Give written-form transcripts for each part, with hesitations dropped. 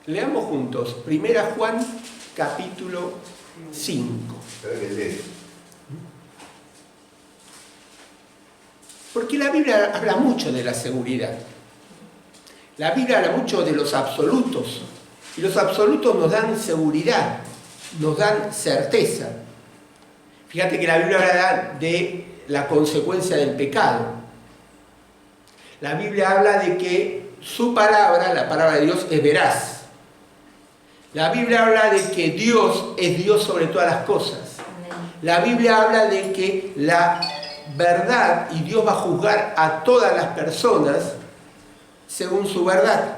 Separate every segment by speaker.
Speaker 1: Leamos juntos, 1 Juan capítulo 5. Porque la Biblia habla mucho de la seguridad. La Biblia habla mucho de los absolutos. Y los absolutos nos dan seguridad, nos dan certeza. Fíjate que la Biblia habla de la consecuencia del pecado. La Biblia habla de que su palabra, la palabra de Dios, es veraz. La Biblia habla de que Dios es Dios sobre todas las cosas. La Biblia habla de que la verdad y Dios va a juzgar a todas las personas según su verdad.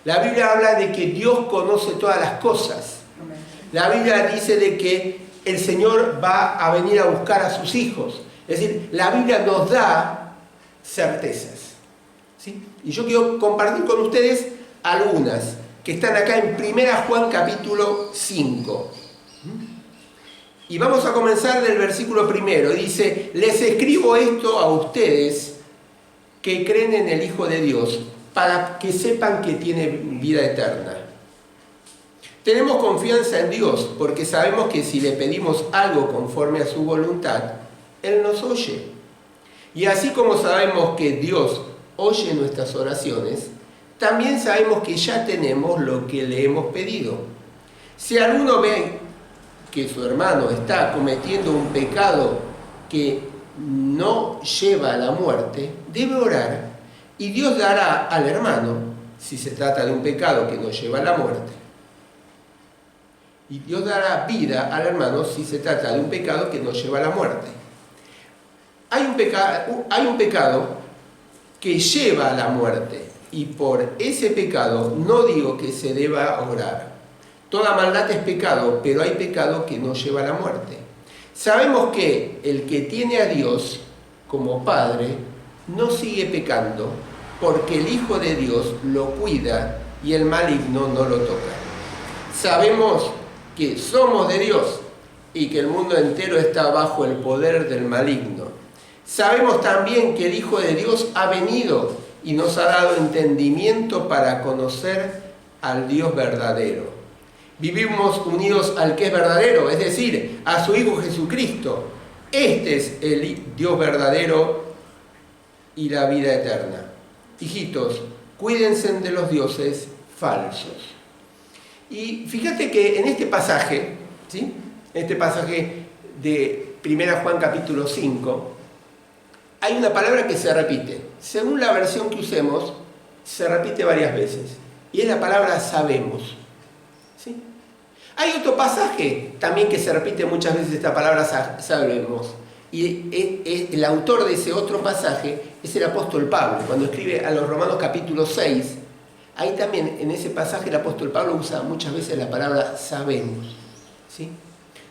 Speaker 1: La Biblia habla de que Dios conoce todas las cosas. La Biblia dice de que el Señor va a venir a buscar a sus hijos. Es decir, la Biblia nos da certezas. ¿Sí? Y yo quiero compartir con ustedes algunas que están acá en 1 Juan capítulo 5. Y vamos a comenzar del versículo primero. Dice: les escribo esto a ustedes que creen en el Hijo de Dios, para que sepan que tiene vida eterna. Tenemos confianza en Dios, porque sabemos que si le pedimos algo conforme a su voluntad, Él nos oye. Y así como sabemos que Dios oye nuestras oraciones, también sabemos que ya tenemos lo que le hemos pedido. Si alguno ve que su hermano está cometiendo un pecado que no lleva a la muerte, debe orar, y Dios dará al hermano, si se trata de un pecado que no lleva a la muerte, y Dios dará vida al hermano si se trata de un pecado que no lleva a la muerte. Hay un pecado que lleva a la muerte, y por ese pecado no digo que se deba orar. Toda maldad es pecado, pero hay pecado que no lleva a la muerte. Sabemos que el que tiene a Dios como Padre no sigue pecando, porque el Hijo de Dios lo cuida y el maligno no lo toca. Sabemos que somos de Dios y que el mundo entero está bajo el poder del maligno. Sabemos también que el Hijo de Dios ha venido y nos ha dado entendimiento para conocer al Dios verdadero. Vivimos unidos al que es verdadero, es decir, a su Hijo Jesucristo. Este es el Dios verdadero y la vida eterna. Hijitos, cuídense de los dioses falsos. Y fíjate que en este pasaje, ¿sí?, en este pasaje de 1 Juan capítulo 5, hay una palabra que se repite. Según la versión que usemos, se repite varias veces. Y es la palabra sabemos. ¿Sí? Hay otro pasaje también que se repite muchas veces esta palabra sabemos. Y el autor de ese otro pasaje es el apóstol Pablo. Cuando escribe a los Romanos capítulo 6, ahí también en ese pasaje el apóstol Pablo usa muchas veces la palabra sabemos. ¿Sí?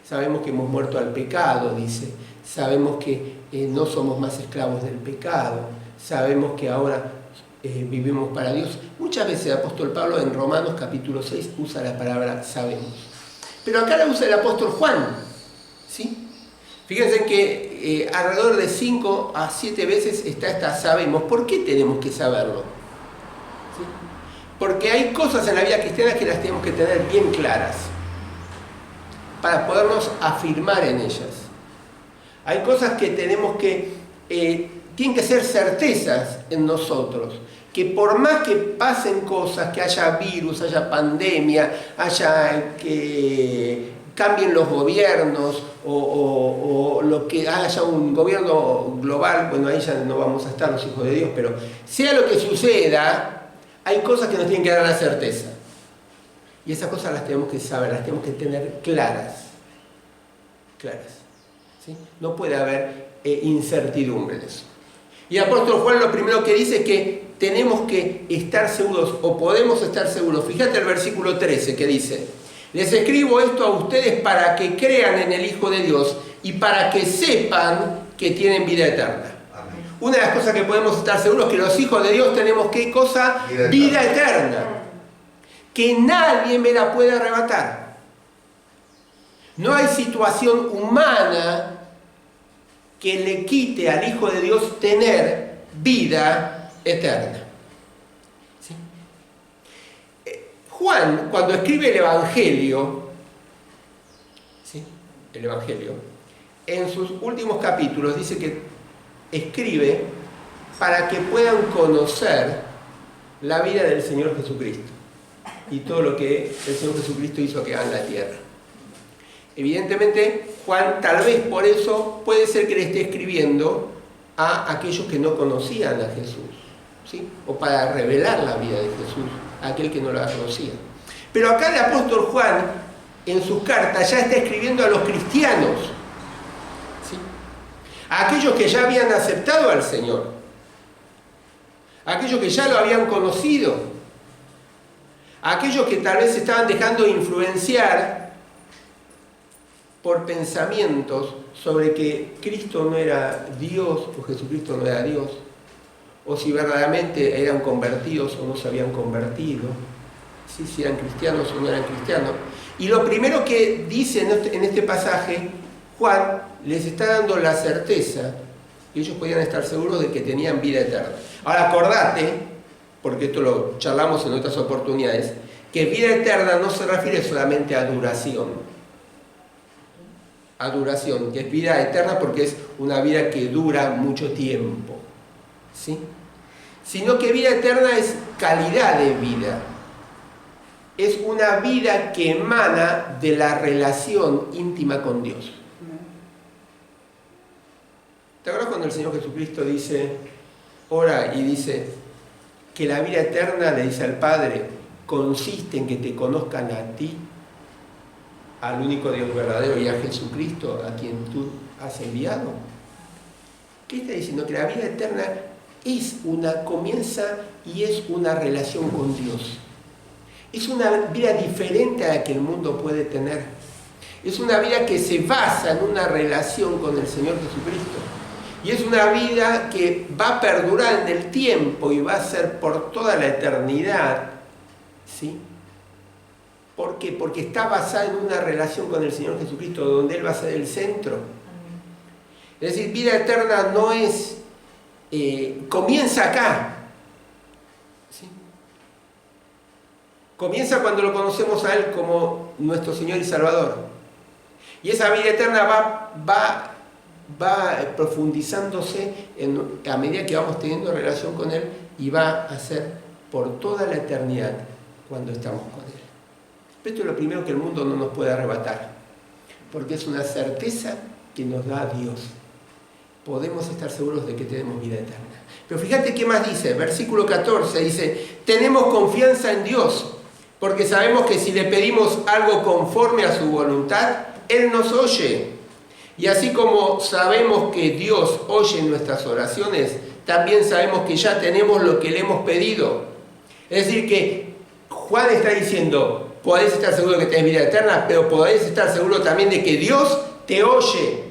Speaker 1: Sabemos que hemos muerto al pecado, dice. Sabemos que no somos más esclavos del pecado. Sabemos que ahora vivimos para Dios. Muchas veces el apóstol Pablo en Romanos capítulo 6 usa la palabra sabemos. Pero acá la usa el apóstol Juan. ¿Sí? Fíjense que alrededor de 5 a 7 veces está esta sabemos. ¿Por qué tenemos que saberlo? ¿Sí? Porque hay cosas en la vida cristiana que las tenemos que tener bien claras para podernos afirmar en ellas. Hay cosas que tenemos que, tienen que ser certezas en nosotros, que por más que pasen cosas, que haya virus, haya pandemia, haya que cambien los gobiernos o lo que haya un gobierno global, bueno, ahí ya no vamos a estar los hijos de Dios, pero sea lo que suceda, hay cosas que nos tienen que dar la certeza. Y esas cosas las tenemos que saber, las tenemos que tener claras. ¿Sí? No puede haber incertidumbre en eso. Y el apóstol Juan lo primero que dice es que tenemos que estar seguros, o podemos estar seguros. Fíjate el versículo 13 que dice: les escribo esto a ustedes para que crean en el Hijo de Dios y para que sepan que tienen vida eterna. Amén. Una de las cosas que podemos estar seguros es que los hijos de Dios tenemos, ¿qué cosa? Vida eterna. Que nadie me la puede arrebatar. No hay situación humana que le quite al Hijo de Dios tener vida eterna. ¿Sí? Juan, cuando escribe el Evangelio, ¿sí? El Evangelio, en sus últimos capítulos dice que escribe para que puedan conocer la vida del Señor Jesucristo y todo lo que el Señor Jesucristo hizo que haga en la tierra. Evidentemente, Juan, tal vez por eso, puede ser que le esté escribiendo a aquellos que no conocían a Jesús, ¿sí? O para revelar la vida de Jesús a aquel que no la conocía. Pero acá el apóstol Juan, en sus cartas, ya está escribiendo a los cristianos, ¿sí? A aquellos que ya habían aceptado al Señor, a aquellos que ya lo habían conocido, a aquellos que tal vez se estaban dejando influenciar por pensamientos sobre que Cristo no era Dios o Jesucristo no era Dios, o si verdaderamente eran convertidos o no se habían convertido, ¿sí? Si eran cristianos o no eran cristianos. Y lo primero que dice en este pasaje, Juan les está dando la certeza que ellos podían estar seguros de que tenían vida eterna. Ahora acordate, porque esto lo charlamos en otras oportunidades, que vida eterna no se refiere solamente a duración. A duración, que es vida eterna porque es una vida que dura mucho tiempo, ¿sí? Sino que vida eterna es calidad de vida. Es una vida que emana de la relación íntima con Dios. ¿Te acuerdas cuando el Señor Jesucristo dice, ora y dice que la vida eterna, le dice al Padre, consiste en que te conozcan a ti, al único Dios verdadero, y a Jesucristo, a quien tú has enviado? ¿Qué está diciendo? Que la vida eterna comienza y es una relación con Dios. Es una vida diferente a la que el mundo puede tener. Es una vida que se basa en una relación con el Señor Jesucristo. Y es una vida que va a perdurar en el tiempo y va a ser por toda la eternidad, ¿sí? ¿Por qué? Porque está basada en una relación con el Señor Jesucristo, donde Él va a ser el centro. Es decir, vida eterna no es... comienza acá. ¿Sí? Comienza cuando lo conocemos a Él como nuestro Señor y Salvador. Y esa vida eterna va profundizándose a medida que vamos teniendo relación con Él, y va a ser por toda la eternidad cuando estamos con Él. Esto es lo primero que el mundo no nos puede arrebatar, porque es una certeza que nos da Dios. Podemos estar seguros de que tenemos vida eterna. Pero fíjate qué más dice, versículo 14, dice, tenemos confianza en Dios, porque sabemos que si le pedimos algo conforme a su voluntad, Él nos oye. Y así como sabemos que Dios oye nuestras oraciones, también sabemos que ya tenemos lo que le hemos pedido. Es decir, que Juan está diciendo, podés estar seguro de que tenés vida eterna, pero podés estar seguro también de que Dios te oye.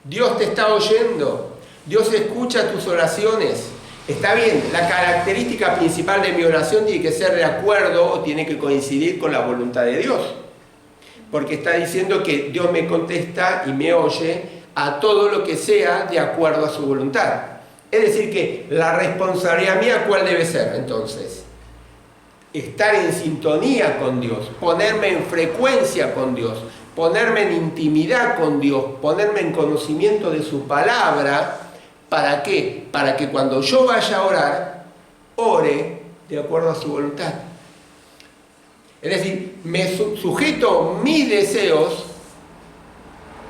Speaker 1: Dios te está oyendo. Dios escucha tus oraciones. Está bien, la característica principal de mi oración tiene que ser de acuerdo o tiene que coincidir con la voluntad de Dios. Porque está diciendo que Dios me contesta y me oye a todo lo que sea de acuerdo a su voluntad. Es decir que la responsabilidad mía, ¿cuál debe ser entonces? Estar en sintonía con Dios, ponerme en frecuencia con Dios, ponerme en intimidad con Dios, ponerme en conocimiento de su palabra. ¿Para qué? Para que cuando yo vaya a orar, ore de acuerdo a su voluntad. Es decir, me sujeto mis deseos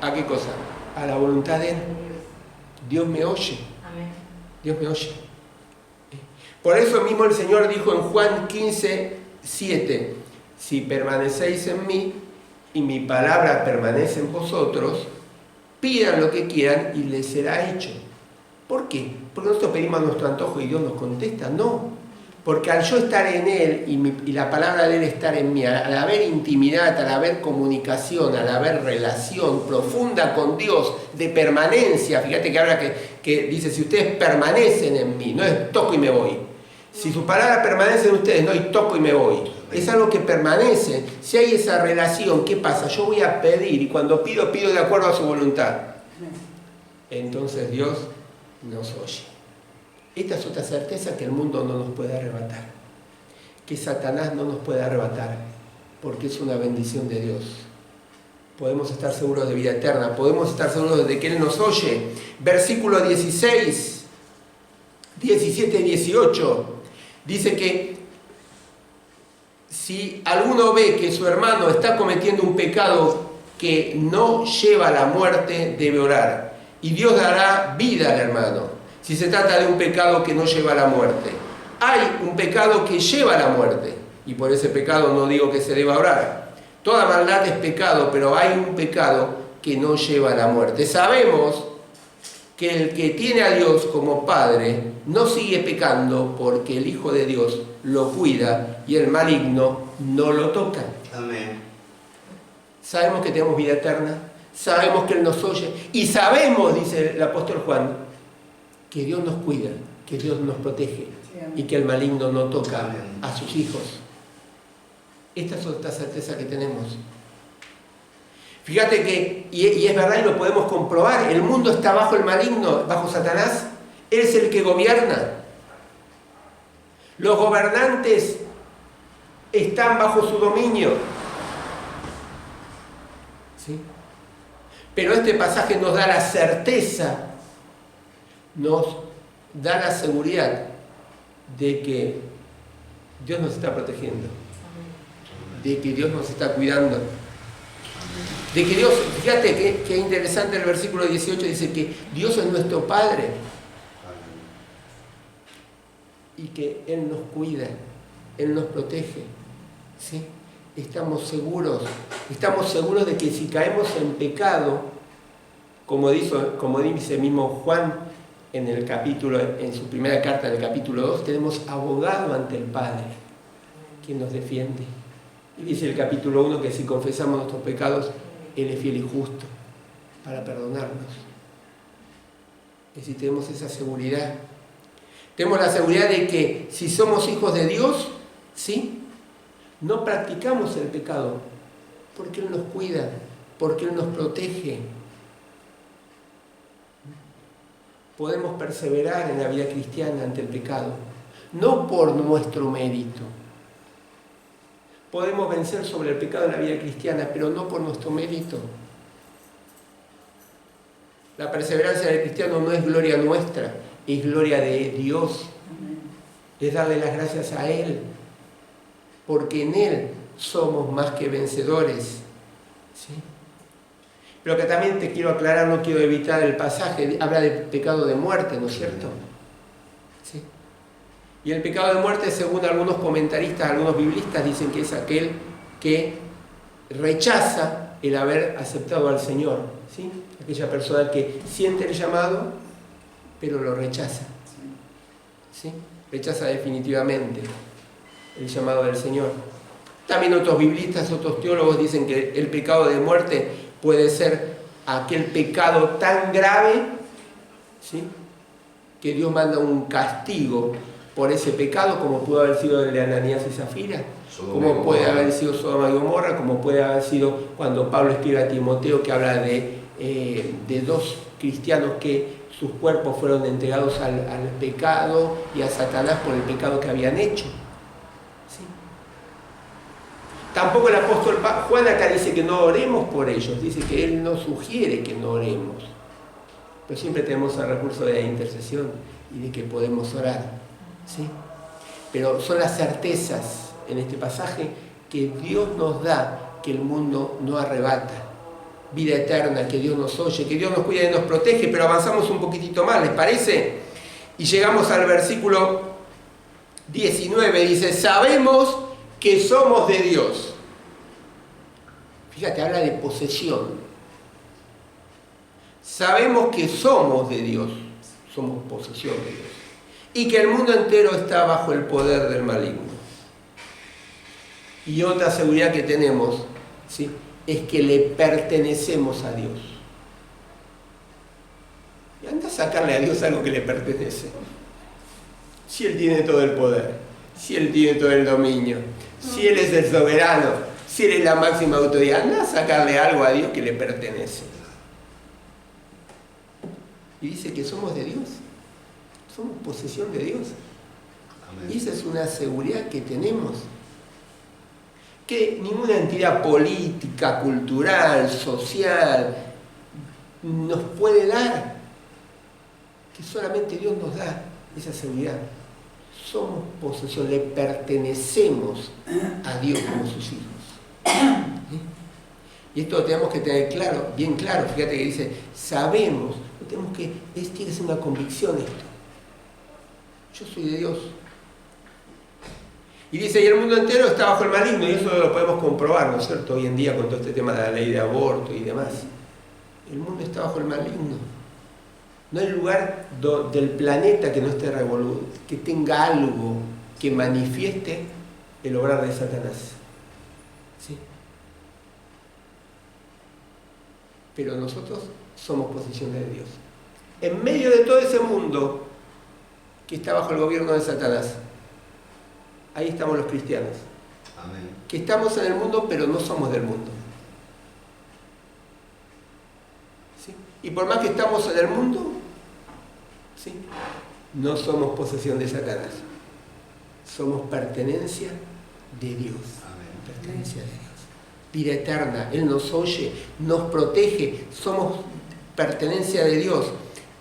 Speaker 1: ¿a qué cosa? A la voluntad de Él. Dios me oye. Dios me oye. Por eso mismo el Señor dijo en Juan 15:7, si permanecéis en mí y mi palabra permanece en vosotros, pidan lo que quieran y les será hecho. ¿Por qué? Porque nosotros pedimos a nuestro antojo y Dios nos contesta. No, porque al yo estar en Él y la palabra de Él estar en mí, al haber intimidad, al haber comunicación, al haber relación profunda con Dios, de permanencia, fíjate que habla que dice, si ustedes permanecen en mí, no es toco y me voy. Si su palabra permanece en ustedes, no hay toco y me voy. Es algo que permanece. Si hay esa relación, ¿qué pasa? Yo voy a pedir y cuando pido, pido de acuerdo a su voluntad. Entonces Dios nos oye. Esta es otra certeza que el mundo no nos puede arrebatar. que Satanás no nos puede arrebatar, porque es una bendición de Dios. Podemos estar seguros de vida eterna, podemos estar seguros de que Él nos oye. Versículo 16, 17 y 18, dice que si alguno ve que su hermano está cometiendo un pecado que no lleva a la muerte, debe orar, y Dios dará vida al hermano. Si se trata de un pecado que no lleva a la muerte, hay un pecado que lleva a la muerte, y por ese pecado no digo que se deba orar. Toda maldad es pecado, pero hay un pecado que no lleva a la muerte. Sabemos que el que tiene a Dios como Padre no sigue pecando porque el Hijo de Dios lo cuida y el maligno no lo toca.
Speaker 2: Amén.
Speaker 1: Sabemos que tenemos vida eterna, sabemos que Él nos oye y sabemos, dice el apóstol Juan, que Dios nos cuida, que Dios nos protege y que el maligno no toca a sus hijos. Esta es otra certeza que tenemos. Fíjate que, y es verdad y lo podemos comprobar, el mundo está bajo el maligno, bajo Satanás. Él es el que gobierna. Los gobernantes están bajo su dominio. ¿Sí? Pero este pasaje nos da la certeza, nos da la seguridad de que Dios nos está protegiendo, de que Dios nos está cuidando, de que Dios, fíjate que interesante el versículo 18, dice que Dios es nuestro Padre y que Él nos cuida, Él nos protege, ¿sí? Estamos seguros de que si caemos en pecado, como dice mismo Juan en su primera carta, en el capítulo 2, tenemos abogado ante el Padre, quien nos defiende. Y dice el capítulo 1 que si confesamos nuestros pecados, Él es fiel y justo para perdonarnos. Es decir, tenemos esa seguridad. Tenemos la seguridad de que si somos hijos de Dios, ¿sí?, no practicamos el pecado, porque Él nos cuida, porque Él nos protege. Podemos perseverar en la vida cristiana ante el pecado, no por nuestro mérito. Podemos vencer sobre el pecado en la vida cristiana, pero no por nuestro mérito. La perseverancia del cristiano no es gloria nuestra, es gloria de Dios. Es darle las gracias a Él, porque en Él somos más que vencedores. ¿Sí? Pero que también te quiero aclarar, no quiero evitar el pasaje, habla de pecado de muerte, ¿no es cierto? ¿Sí? Y el pecado de muerte, según algunos comentaristas, algunos biblistas, dicen que es aquel que rechaza el haber aceptado al Señor, ¿sí? Aquella persona que siente el llamado, pero lo rechaza, ¿sí? Rechaza definitivamente el llamado del Señor. También otros biblistas, otros teólogos dicen que el pecado de muerte puede ser aquel pecado tan grave, ¿sí?, que Dios manda un castigo por ese pecado, como pudo haber sido el de Ananías y Zafira, como puede haber sido Sodoma y Gomorra, como puede haber sido cuando Pablo escribe a Timoteo, que habla de dos cristianos que sus cuerpos fueron entregados al pecado y a Satanás por el pecado que habían hecho. ¿Sí? Tampoco el apóstol Juan acá dice que no oremos por ellos, dice que él no sugiere que no oremos, pero siempre tenemos el recurso de la intercesión y de que podemos orar, ¿sí? Pero son las certezas en este pasaje que Dios nos da, que el mundo no arrebata. Vida eterna, que Dios nos oye, que Dios nos cuida y nos protege. Pero avanzamos un poquitito más, ¿les parece? Y llegamos al versículo 19, dice: sabemos que somos de Dios. Fíjate, habla de posesión. Sabemos que somos de Dios, somos posesión de Dios, y que el mundo entero está bajo el poder del maligno. Y otra seguridad que tenemos, ¿sí?, es que le pertenecemos a Dios. Y anda a sacarle a Dios algo que le pertenece. Si Él tiene todo el poder, si Él tiene todo el dominio, si Él es el soberano, si Él es la máxima autoridad, anda a sacarle algo a Dios que le pertenece. Y dice que somos de Dios, somos posesión de Dios. Y esa es una seguridad que tenemos, que ninguna entidad política, cultural, social nos puede dar, que solamente Dios nos da esa seguridad. Somos posesión, le pertenecemos a Dios como sus hijos. Y esto lo tenemos que tener claro, bien claro. Fíjate que dice, sabemos, tiene que ser una convicción esto. Yo soy de Dios. Y dice, y el mundo entero está bajo el maligno, y eso lo podemos comprobar, ¿no es cierto? Hoy en día con todo este tema de la ley de aborto y demás. El mundo está bajo el maligno. No hay lugar del planeta que no esté revolucionado, que tenga algo que manifieste el obrar de Satanás. ¿Sí? Pero nosotros somos posesión de Dios. En medio de todo ese mundo que está bajo el gobierno de Satanás, ahí estamos los cristianos.
Speaker 2: Amén.
Speaker 1: Que estamos en el mundo, pero no somos del mundo. ¿Sí? Y por más que estamos en el mundo, ¿sí?, no somos posesión de Satanás. Somos pertenencia de Dios.
Speaker 2: Amén.
Speaker 1: Pertenencia de Dios. Vida eterna. Él nos oye, nos protege. Somos pertenencia de Dios.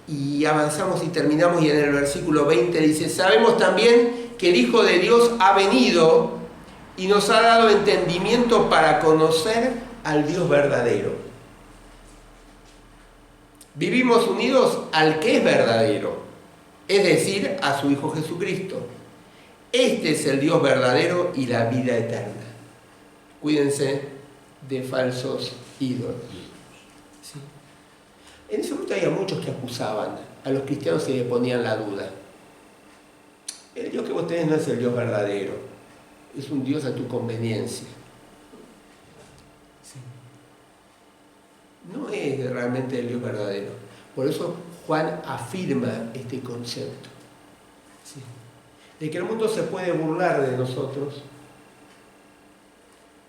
Speaker 1: Y avanzamos y terminamos, y en el versículo 20 dice, sabemos también que el Hijo de Dios ha venido y nos ha dado entendimiento para conocer al Dios verdadero. Vivimos unidos al que es verdadero, es decir, a su Hijo Jesucristo. Este es el Dios verdadero y la vida eterna. Cuídense de falsos ídolos. ¿Sí? En ese momento había muchos que acusaban a los cristianos y le ponían la duda. El Dios que vos tenés no es el Dios verdadero, es un Dios a tu conveniencia. Sí. No es realmente el Dios verdadero. Por eso Juan afirma este concepto. ¿Sí? De que el mundo se puede burlar de nosotros.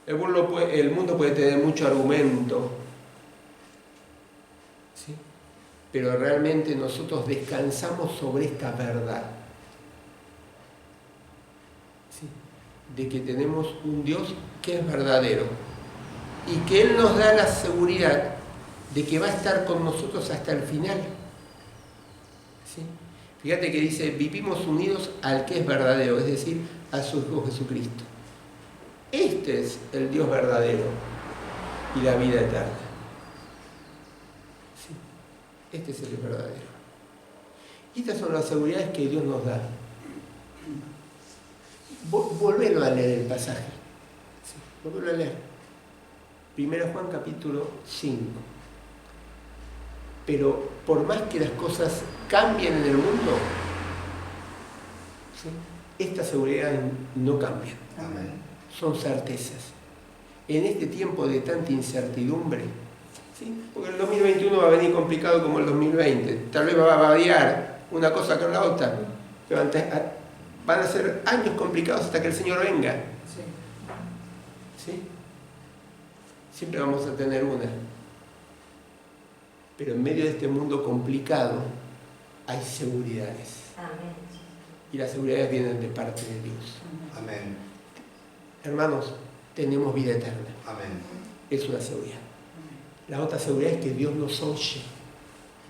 Speaker 1: El mundo puede tener mucho argumento. ¿Sí? Pero realmente nosotros descansamos sobre esta verdad. ¿Sí? De que tenemos un Dios que es verdadero y que Él nos da la seguridad de que va a estar con nosotros hasta el final. ¿Sí? Fíjate que dice, vivimos unidos al que es verdadero, es decir, a su Hijo Jesucristo. Este es el Dios verdadero y la vida eterna. ¿Sí? Este es el Dios verdadero. Y estas son las seguridades que Dios nos da. Volvelo a leer el pasaje. ¿Sí? Volvelo a leer. 1 Juan capítulo 5. Pero por más que las cosas cambien en el mundo, ¿sí?, estas seguridades no cambian.
Speaker 2: Amén.
Speaker 1: Son certezas. En este tiempo de tanta incertidumbre, ¿sí?, porque el 2021 va a venir complicado como el 2020, tal vez va a variar una cosa con la otra, pero van a ser años complicados hasta que el Señor venga. ¿Sí? Siempre vamos a tener una. Pero en medio de este mundo complicado hay seguridades.
Speaker 3: Amén.
Speaker 1: Y las seguridades vienen de parte de Dios.
Speaker 2: Amén.
Speaker 1: Hermanos, tenemos vida eterna.
Speaker 2: Amén.
Speaker 1: Es una seguridad. La otra seguridad es que Dios nos oye.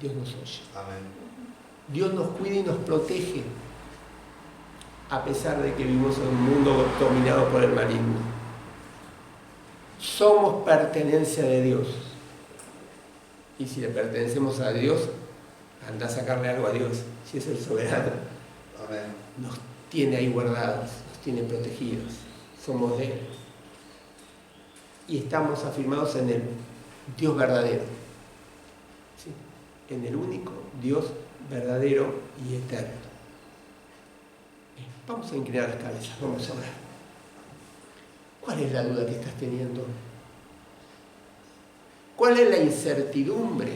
Speaker 1: Dios nos oye.
Speaker 2: Amén.
Speaker 1: Dios nos cuida y nos protege, a pesar de que vivimos en un mundo dominado por el maligno. Somos pertenencia de Dios. Y si le pertenecemos a Dios, anda a sacarle algo a Dios, si es el soberano.
Speaker 2: Amén.
Speaker 1: Nos tiene ahí guardados, nos tiene protegidos, somos de Él. Y estamos afirmados en el Dios verdadero. ¿Sí? En el único Dios verdadero y eterno. Bien, vamos a inclinar las cabezas, vamos a orar. ¿Cuál es la duda que estás teniendo? ¿Cuál es la incertidumbre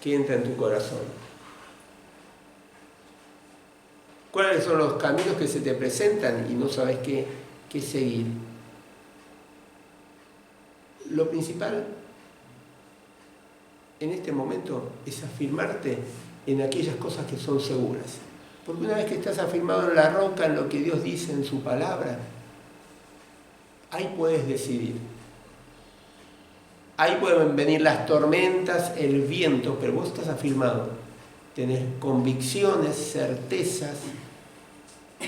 Speaker 1: que entra en tu corazón? ¿Cuáles son los caminos que se te presentan y no sabes qué seguir? Lo principal en este momento es afirmarte en aquellas cosas que son seguras. Porque una vez que estás afirmado en la roca, en lo que Dios dice en su palabra, ahí puedes decidir. Ahí pueden venir las tormentas, el viento, pero vos estás afirmado. Tenés convicciones, certezas,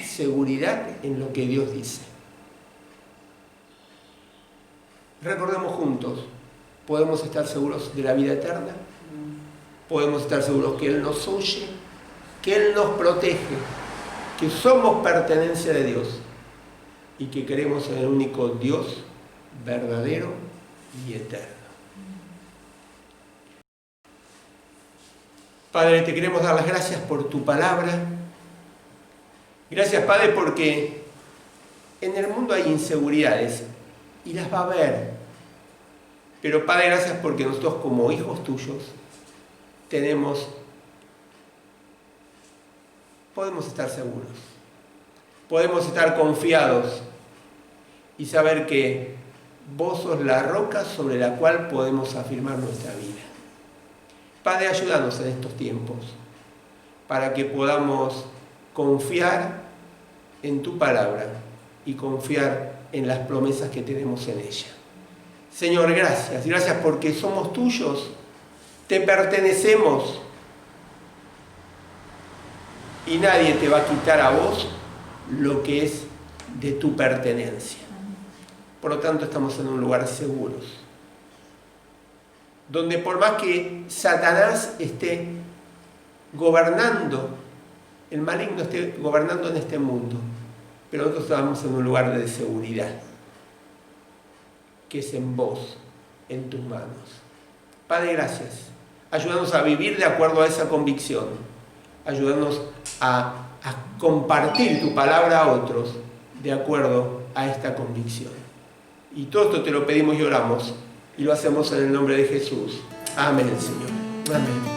Speaker 1: seguridad en lo que Dios dice. Recordemos juntos, podemos estar seguros de la vida eterna, podemos estar seguros que Él nos oye, que Él nos protege, que somos pertenencia de Dios y que creemos en el único Dios verdadero y eterno. Padre, te queremos dar las gracias por tu palabra. Gracias, Padre, porque en el mundo hay inseguridades y las va a haber. Pero, Padre, gracias porque nosotros como hijos tuyos podemos estar seguros. Podemos estar confiados y saber que vos sos la roca sobre la cual podemos afirmar nuestra vida. Padre, ayúdanos en estos tiempos para que podamos confiar en tu palabra y confiar en las promesas que tenemos en ella. Señor, gracias. Gracias porque somos tuyos, te pertenecemos y nadie te va a quitar a vos lo que es de tu pertenencia. Por lo tanto, estamos en un lugar seguros, donde por más que Satanás esté gobernando, el maligno esté gobernando en este mundo, pero nosotros estamos en un lugar de seguridad, que es en vos, en tus manos. Padre, gracias. Ayúdanos a vivir de acuerdo a esa convicción. Ayúdanos a compartir tu palabra a otros de acuerdo a esta convicción. Y todo esto te lo pedimos y oramos, y lo hacemos en el nombre de Jesús. Amén, Señor. Amén.